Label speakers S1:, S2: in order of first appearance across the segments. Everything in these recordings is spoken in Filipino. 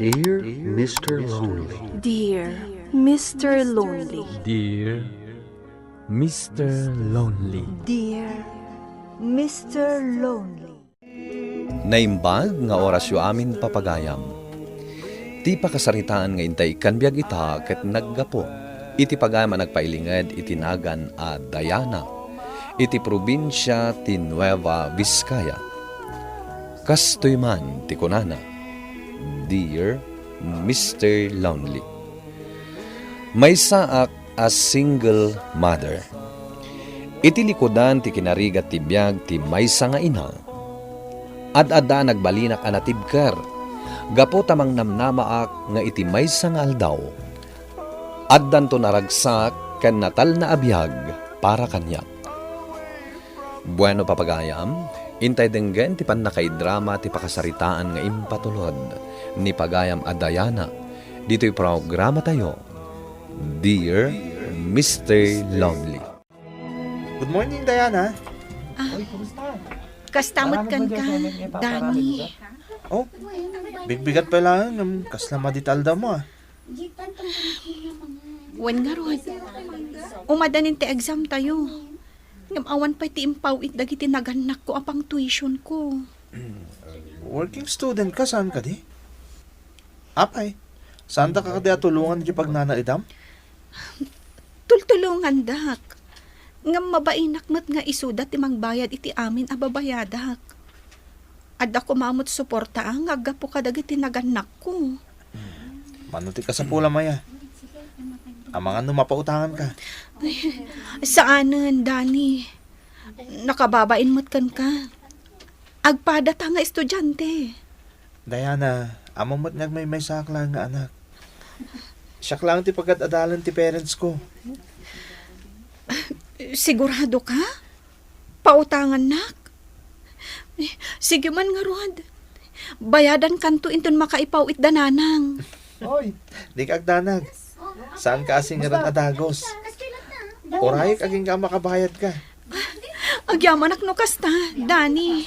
S1: Dear Mr. Lonely.
S2: Dear Mr. Lonely.
S3: Dear Mr. Lonely.
S2: Dear Mr. Lonely.
S4: Naimbag nga orasyo amin papagayam. Ti pakasaritaan nga intay kanbiag ita ket naggapo. Iti pagayam nagpailinged itinagan a Diana. Iti probinsya ti Nueva Vizcaya. Kastoy man ti kunana. Dear Mr. Lonely. May saak a single mother. Iti likodan ti kinarigat ti biag ti maysa nga ina. Ad-ada nagbalinak a natibker. Gapo tamang namnamaak nga iti maysa nga aldaw. Addan to naragsak ken natal na abiyag para kanya. Bueno papagayam, intay denggen ti pannakaidrama ti pakasaritaan nga impatulod ni pagayam a Diana. Dito'y programa tayo. Dear Mr. Lonely.
S5: Good morning, Diana.
S6: Kastamot kan ka, Dani.
S5: Oh, bigbigat pala ng kaslama ditalda mo ah.
S6: Wan nga rod. Umadanin ti exam tayo. Ngamawan pa ti impaw it dagiti naganak ko apang tuition ko.
S5: Working student ka, saan ka di? Apay, saan ka kadi tulungan di pag nanaidam?
S6: Tultulungan dak. Ngam mabainak mat nga isudat imang bayad iti amin ababayadak. Adda ko mamot suporta ang agapo ka dagiti naganak ko.
S5: Manuti ka sa pula maya. Amangan numapautangan ka.
S6: Saanan, Dani? Nakababain mo't kan ka. Agpada ta nga estudyante.
S5: Diana, amamot nga may sakla nga anak. Siya lang ti pagkat-adalan ti parents ko.
S6: Sigurado ka? Pautangan nak? Sige man nga rod. Bayadan kanto inton makaipaw it dananang.
S5: Oy, di ka agdanag. Saan ka asing nga adagos? Orayik aging ka makabayad ka.
S6: Agyaman no kasta, Dani.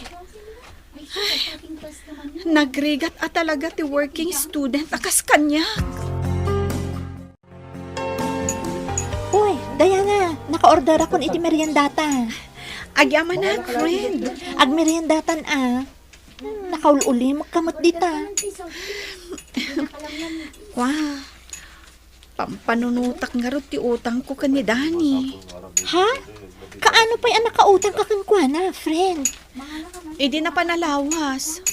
S6: Nagrigat at talaga ti working student akas kanya.
S7: Uy, Diana, naka-order akong iti meriendata.
S6: Agyaman na, friend.
S7: Ag meriendatan nakaululi magkamot dita.
S6: Wow. Pampanunutak nga ro ti utang ko kan ni Dani.
S7: Ha? Kaano pa'y ang nakautang kakankwana, friend?
S6: Di na panalawas.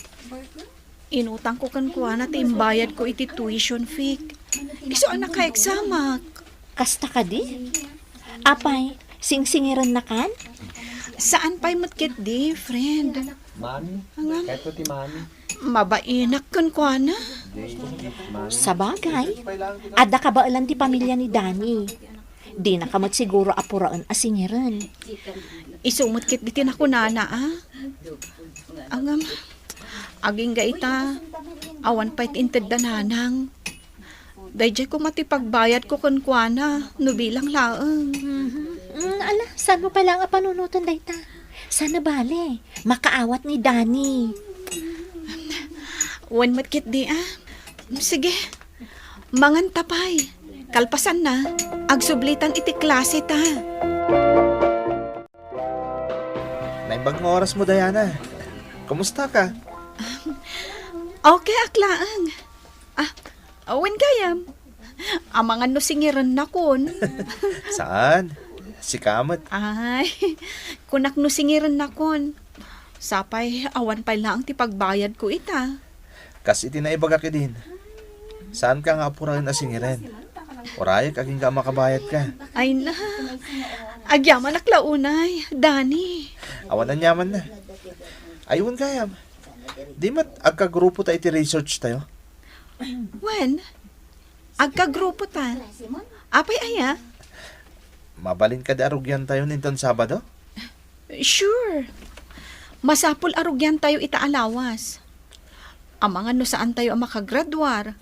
S6: Inutang ko kan kuana ti imbayad ko iti tuition fee. Iso ang naka-examak.
S7: Kasta ka di? Apay, sing-singiran na kan?
S6: Saan pa'y matkit di, friend?
S3: Mami?
S6: Hanggang
S3: Kahit pati mami?
S6: mabainak kan kuana.
S7: Sa bagay, ada ka ba alam ti pamilya ni Dani? Di na kamot siguro apuraan asingiran.
S6: Isumot kit ditin ako nana, Angam, aging gaita, awan pa'y tinted dananang. Dayjay ko matipagbayad ko kan kuana, nubilang laang.
S7: Ala, saan mo pala ang panunutan dayta? Sana bale, makaawat ni Dani.
S6: Wan matkit di, Sige, mangan tapay. Kalpasan na, agsublitan iti klase ta.
S5: Naimbag nga oras mo, Diana. Kumusta ka?
S6: Okay, aklaang. Awen gayam. Amangan no singiran na kun.
S5: Saan? Si Kamat.
S6: Ay, kunak no singiran na kun. Sapay, awan pa lang ti pagbayad ko ita.
S5: Kasi tinaibaga ka din. Saan ka nga apurahin na singiren? Orayik aging ka makabayad ka.
S6: Ay na, agyaman aklaunay, Dani.
S5: Awan na nyaman na. Ayun kayam. Di mat agkagrupo tayo iti research tayo?
S6: When? Agkagrupo ta. Apay aya?
S5: Mabalin ka di arugyan tayo ninton Sabado?
S6: Sure. Masapul arugyan tayo itaalawas. Amangan no saan tayo ang makagradwar.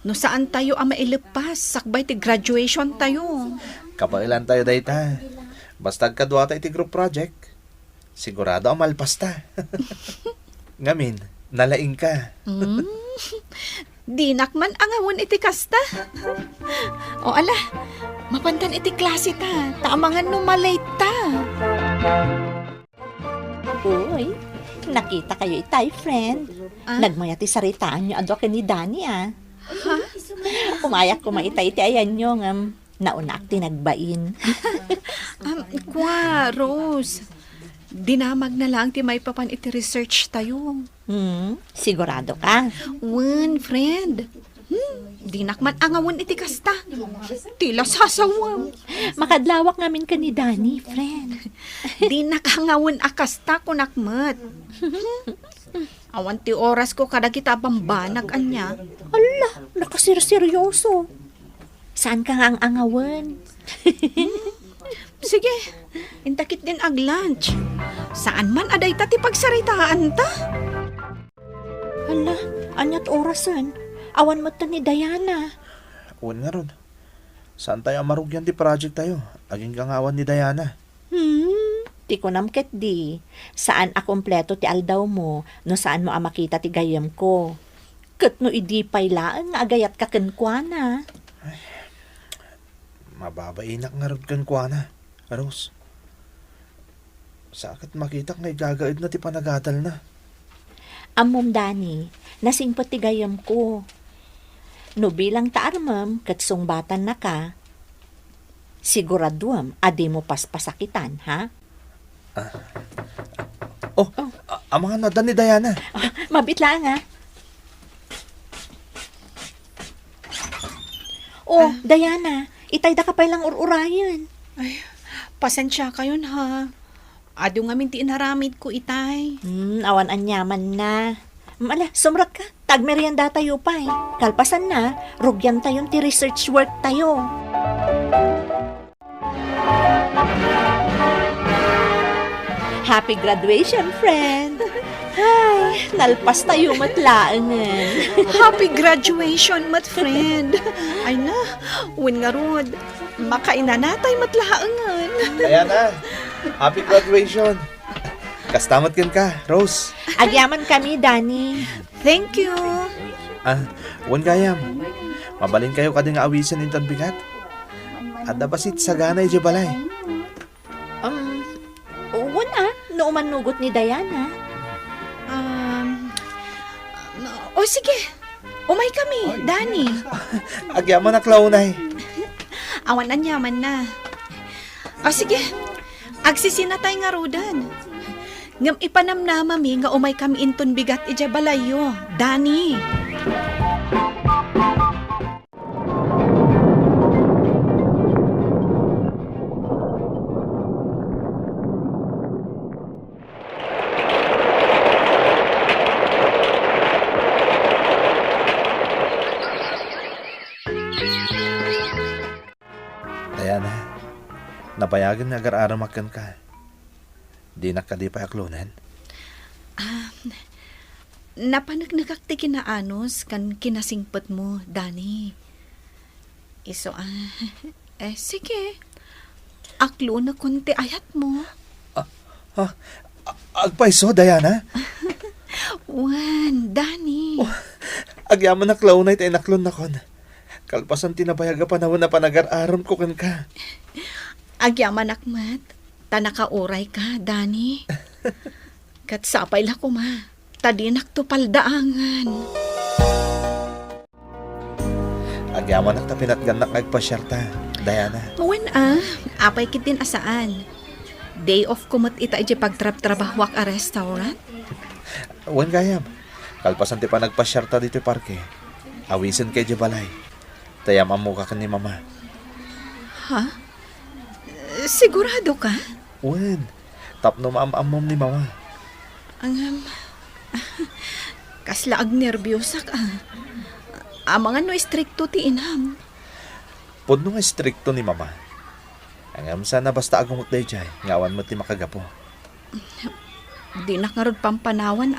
S6: No saan tayo ang mailipas. Sakbay ti graduation tayo.
S5: Kapailan tayo dayta. Basta kadwa tayo iti group project. Sigurado ang malpas ta. Ngamin, nalaing ka.
S6: Dinak man angawon iti kasta. O ala, mapandan iti klase ta. Taamangan no malate ta.
S7: Uy, nakita kayo itay, friend. Nagmayati saritaan nyo ado ni Dani, ah.
S6: Ha?
S7: Umayak kumaitay iti ayan nyo, nauna ak tinagbain.
S6: Kwa, Rose. Dinamag na lang ti may papan iti research tayo.
S7: Sigurado ka?
S6: Wan, friend. Dinak man angawon iti kasta. Tila sasawam.
S7: Makadlawak ngamin ka ni Dani, friend.
S6: Dinak angawon akasta kunakmat. Awan ti oras ko kada kita bambanag anya.
S7: Ala, nakasirseryoso. Saan ka nga ang angawan?
S6: Sige, intakit din ag lunch. Saan man aday ta ti pagsaritaan ta?
S7: Ala, anyat orasan. Awan mo ta ni Diana.
S5: Uwan nga ron. Saan tayo amarugyan ti project tayo? Aging kangawan ni Diana.
S7: Ti ko namket di. Saan akumpleto ti aldaw mo, no saan mo makita ti gayam ko. Kat no idi paylaan nga agayat ka kenkwana.
S5: Mababainak nga ron kan kwa na. Rose. Sakit makita ngay gagaid na ti panagadal na.
S7: Amom Dani, nasingpot ti gayam ko. No bilang taarmam, kat sungbatan na ka, siguraduam, adi mo paspasakitan, ha?
S5: Ang mga nadan ni Diana.
S7: Mabitla nga. Diana, itay da ka pa lang ururayan.
S6: Ay, pasensya kayon ha. Ado nga minti inaramid ko itay.
S7: Awan anyaman na. Ala, sumrat ka. Tagmerienda tayo pa eh. Kalpasan na, rugyan tayo ti research work tayo. Happy graduation, friend! Ay, nalpas tayo matlaangan.
S6: Happy graduation, mat friend. Ay na, win nga rod. Makainanatay matlaangan.
S5: Diana, happy graduation. Kastamat ka, Rose.
S7: Agyaman kami, Dani.
S6: Thank you.
S5: Uwan gayam. Mabalin kayo kada nga awisan intan bigat. At dabasit sa ganay di balay.
S7: Uwan no manugot ni Diana.
S6: Sige. Umay kami, Dani.
S5: Agyaman na klaunay.
S6: Awan anyaman na. Sige. Agsisinatay nga rodan. Ngam ipanamnamami nga umay kami inton bigat ija balayo, Dani.
S5: Diana, napayagan nga agar-aramakan ka. Di na ka di pa aklunan.
S6: Napanagnagak ti kinaanos kan kinasingpet mo, Dani. Iso, sige. Aklo na kunti ayat mo.
S5: Agpaiso, Diana.
S6: Wan, Dani.
S5: Agyaman na klaunay tayo naklon na kon. Kalpasan tinabayaga panahon na panagar-aram ko kan ka.
S6: Agyaman akmat. Tanakauray ka, Dani. Kat sapay la ko ma. Tadinak to paldaangan.
S5: Agyaman na tapinatgan na nagpasyarta, Diana.
S6: Wen apay kitin asaan. Day off kumot ita iti pagtrabahwak a restaurant.
S5: Wan gayam. Kalpasan ti pa nagpasyarta dito parke. Awisan kay di balay. Tayam amuka ka ni mama.
S6: Ha? Sigurado ka?
S5: Wan. Tapno maam-amom ni mama.
S6: Kaslaag nervyosa ka. Amangan no istrikto ti inam.
S5: Pudno nga strikto ni mama. Angam sana basta agungot day jay. Ngawan mo ti makagapo.
S6: Di nakarod pampanawan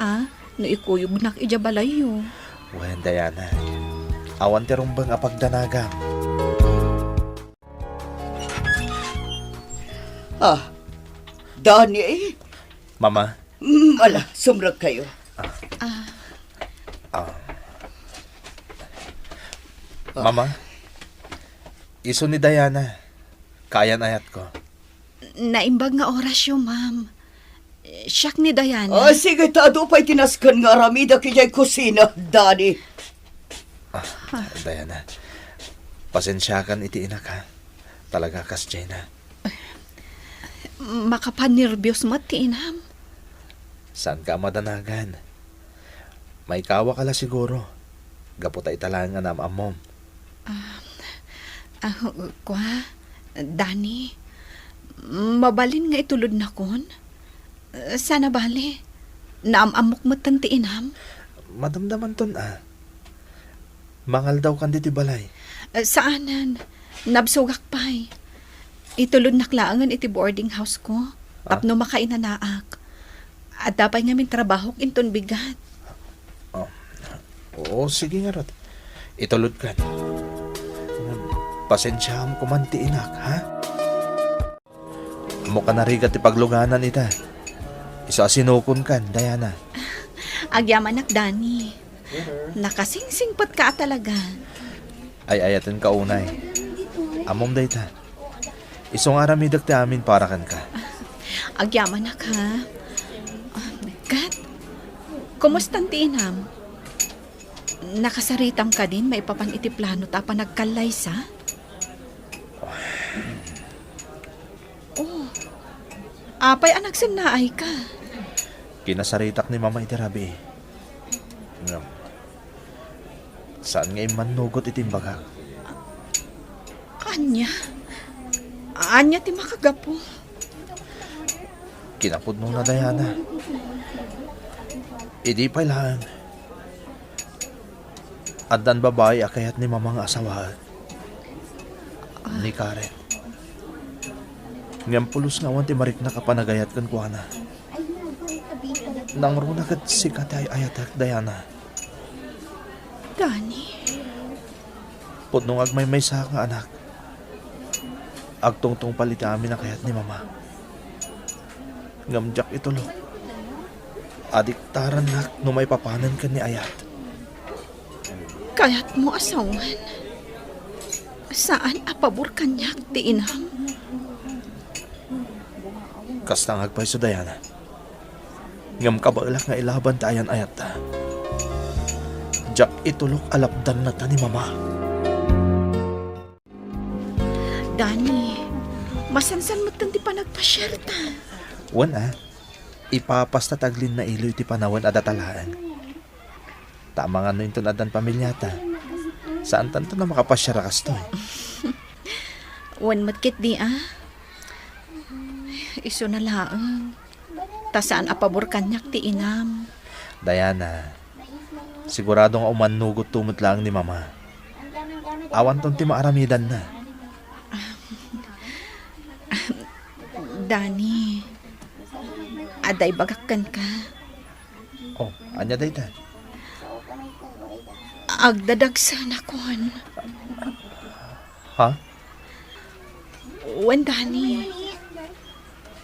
S6: no ikuyog nak ija balayo.
S5: Wan, Diana. Awan ti rumbang apagdanagam.
S8: Dani,
S5: Mama,
S8: ala, sumrag kayo.
S5: Mama, iso ni Diana. Kayan ayat ko.
S6: Naimbag nga orasyo, ma'am. Siyak ni Diana.
S8: Sige, tado pa'y tinaskan nga ramida kiya'y kusina, Dani.
S5: Diana, pasensyakan iti inak ha. Talaga kas Jenna.
S6: Makapanervyos mo, tinam.
S5: Saan ka madanagan? May kawa ka la siguro. Gaputa italangan ang amom.
S6: Kwa, Dani, mabalin nga itulod na kon. Sana bali, naamamok mo tantiinam.
S5: Madamdaman ton Mangal daw kan diti balay.
S6: Saanan, nabsugak pa'y. Itulod na klaangan iti boarding house ko. Tapno makainanaak. At dapat nga min trabaho inton bigat.
S5: Oo, sige nga rot. Itulod ka. Pasensyahan ko man ti inak, ha? Mukha na rigat ti pagluganan ita. Isa sinukon kan, Diana.
S6: Agyamanak, Dani. Nakasingsingpat ka talaga.
S5: Ay ayatin ka unay. Amom da ita. Isong aramidag ti amin para kan ka.
S6: Agyamanak, ha? Kat, kumustan ti inam? Nakasaritam ka din, may papan iti plano ta pa nagkalay sa? Oh, apay anak sinaay ka.
S5: Kinasaritak ni Mama iti rabi. Ngam. Saan nga imanugot itimbaga?
S6: Anya? Anya ti makagapo?
S5: Kinapod mo na, Diana. Idi pa lang. Adan babae akayat ni Mama nga asawa. Ni Karen. Ngam pulos nga wan ti marik na kapanagayat kan kuana. Nang runagat si katay ayatak, Diana.
S6: Dani.
S5: Pudnong agmay may sa nga anak. Agtungtong palita amin akayat ni Mama. Ngamjak itulo. Adiktaran nak no may papanan ka ni ayat.
S6: Kaya't mo asawan. Saan apabor kanyak ti inam?
S5: Kastangag pa iso, Diana. Ngam kabalak nga ilaban tayan ayat ta. Jak itulok alapdan na ta ni Mama.
S6: Dani, masansan mo tanti pa nagpasyerta.
S5: Wana, ipapasta taglin na iloy ti panawan adatalaan. Tama nga no yung tunadan pamilyata. Saan tanto na makapasyara kastoy?
S6: Wan matkit di Iso na laang. Ta saan apabor kanyak ti inam?
S5: Diana, sigurado nga umanugot tumot lang ni Mama. Awan ton ti maaramidan na.
S6: Dani, aday bagakkan ka.
S5: Oh, anya day ta?
S6: Agdadagsan akon.
S5: Ha?
S6: Wan, Dani.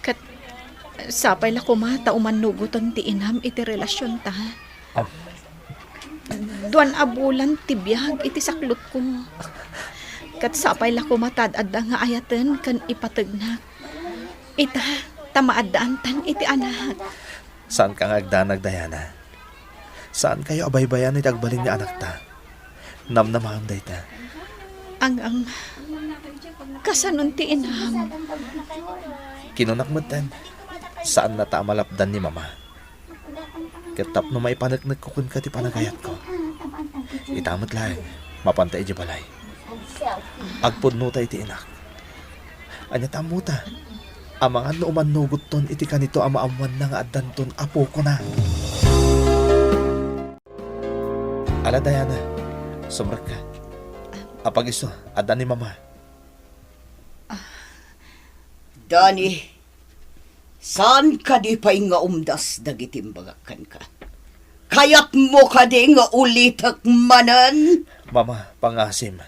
S6: Kat, sapay la kumata umanuguton ti inam iti relasyon ta.
S5: Oh.
S6: Duan abulan ti biyag iti saklot ko. Kat sapay la kumatad adda nga ayaten kan ipatagnak. Ita, tamaadaan tan iti anak.
S5: Saan ka nga agdanag, Diana? Saan kayo abaybayan iti agbalin ni anak ta? Namnamaham day ta.
S6: Ang kasanon ti inam.
S5: Kinunak mo tan. Saan na ta malapdan ni Mama? Katap no may panagnak ko kun ka ti panagayat ko. Itamot lang. Mapantay di balay. Agpod no ta iti inak. Anya tamo ta. Amangan no umanugot ton iti kanito amaamuan na nga addan ton apo ko na. Ala, Diana, sumrak ka. Apag iso, addan ni Mama.
S8: Dani, saan ka di pa'y nga umdas dagitimbagakan ka? Kayat mo ka di nga ulitak manan?
S5: Mama, pangasim.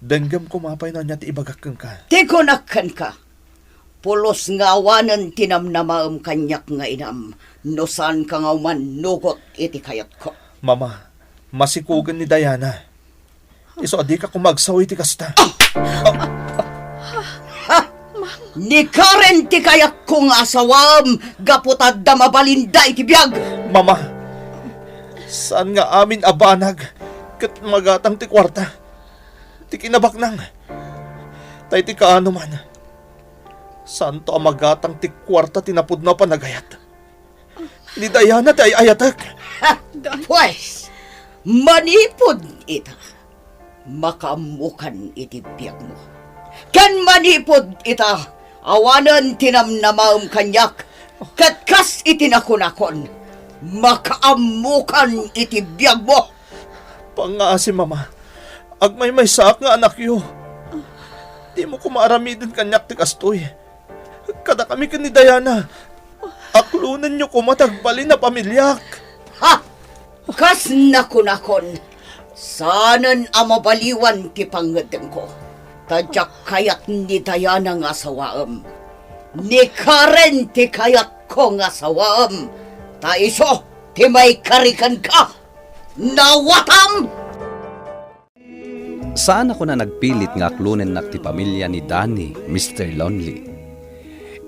S5: Denggam kumapay na niya ti ibagakan ka.
S8: Tikonakan ka. Pulos nga awanan tinamnamaam kanyak nga inam. No saan ka nga manugot iti kayat ko.
S5: Mama, masikugan ni Diana. Iso adi ka kumagsaw iti kasta.
S8: Ni Karen ti kayak kong asawam, gaputad da mabalinda iti biyag.
S5: Mama, saan nga amin abanag kat magatang ti kwarta? Ti kinabaknang. Tay ti kaano man. Saan to ang magatang ti kwarta tinapod na panagayat? Ni Diana ti ayatak.
S8: Pues, manipod ita. Makamukan iti biyag mo. Kan manipod ita, awanan tinamnamaom kanyak, katkas itinakon-akon, makaamukan iti biyag mo.
S5: Pangaasi, Mama. Agmay may saak nga anak yo. Di mo ko maaramidin kanyak ti kastoy. Kada kami ni Diana. Aklunan nyo ko matagbalin na pamilyak.
S8: Ha! Kas nakon-akon, sanan amabaliwan ti pangadeng ko. Tadyak kayat ni Diana nga sawaam. Ni Karen ti kayat ko nga sawaam. Ta iso, ti may karikan ka. Nawatam!
S4: Saan ako na nagpilit nga aklunen na ti pamilya ni Danny, Mr. Lonely.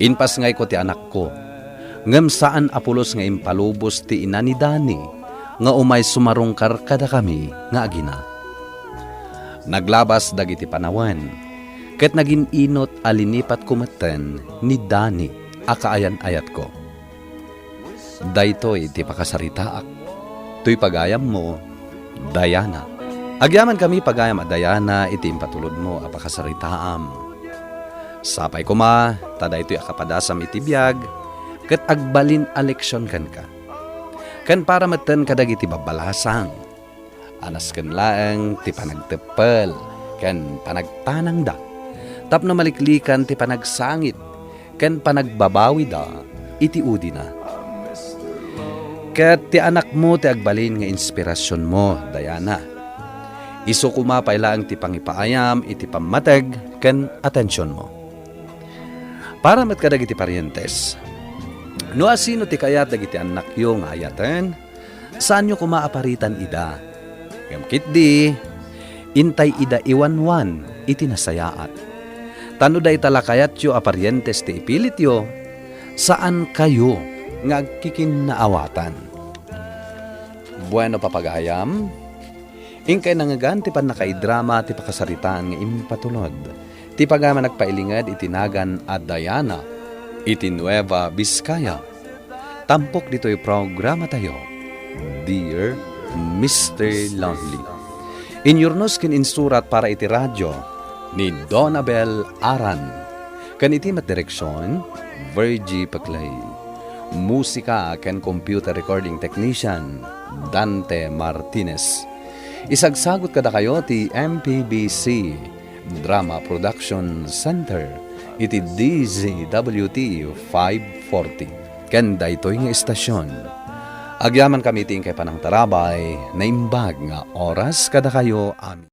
S4: Inpas ngay ko ti anak ko. Ngem saan apulos nga impalubos ti ina ni Danny, nga umay sumarungkar kada kami nga agina. Naglabas dagiti panawan, ket naging inot alinipat kumaten ni Danny, akaayan ayat ko. Daytoy ti pakasaritaak, tuy pagayam mo, Diana. Agyaman kami pagayam a Diana, iti impatulod mo a pakasaritaam. Sapay ko ma, tada ito'y akapadasam iti biyag, ket agbalin a leksyon kan ka. Kan para maten kadag iti babalasang. Anas ken laeng ti panagtepel, ken panagtanang da. Tapno maliklikan ti panagsangit, ken panagbabawi da, iti udi na. Ket ti anak mo ti agbalin nga inspirasyon mo, Diana. Isu kumapay lang ti pangipaayam, iti pamateg, ken atensyon mo. Para mat kadag iti parientes, no asino ti kayat dagiti anak yo nga ayaten, saan nyo kumaaparitan ida? Gamkit di, intay ida iwanwan iti nasayaat. Tano da italakayat yo aparientes ti ipilit yo, saan kayo nga agkikinnaawatan? Bueno papagayam, ingkay nangagan ti pan nakaidrama ti pakasaritaan nga impatulod. Ti pagama nagpailingad itinagan a Diana, iti Nueva Vizcaya. Tampok dito'y programa tayo, Dear Mr. Lonely. Inyurnos kin insurat para iti radyo ni Donabel Aran. Kan iti mat direksyon, Virgie Paclay. Musika ken computer recording technician, Dante Martinez. Isagsagot kada kayo ti MPBC Drama Production Center, iti DZWT 540. Kanda ito'y nga istasyon. Agyaman kami ting kay panang tarabay na imbag nga oras kada kayo amin.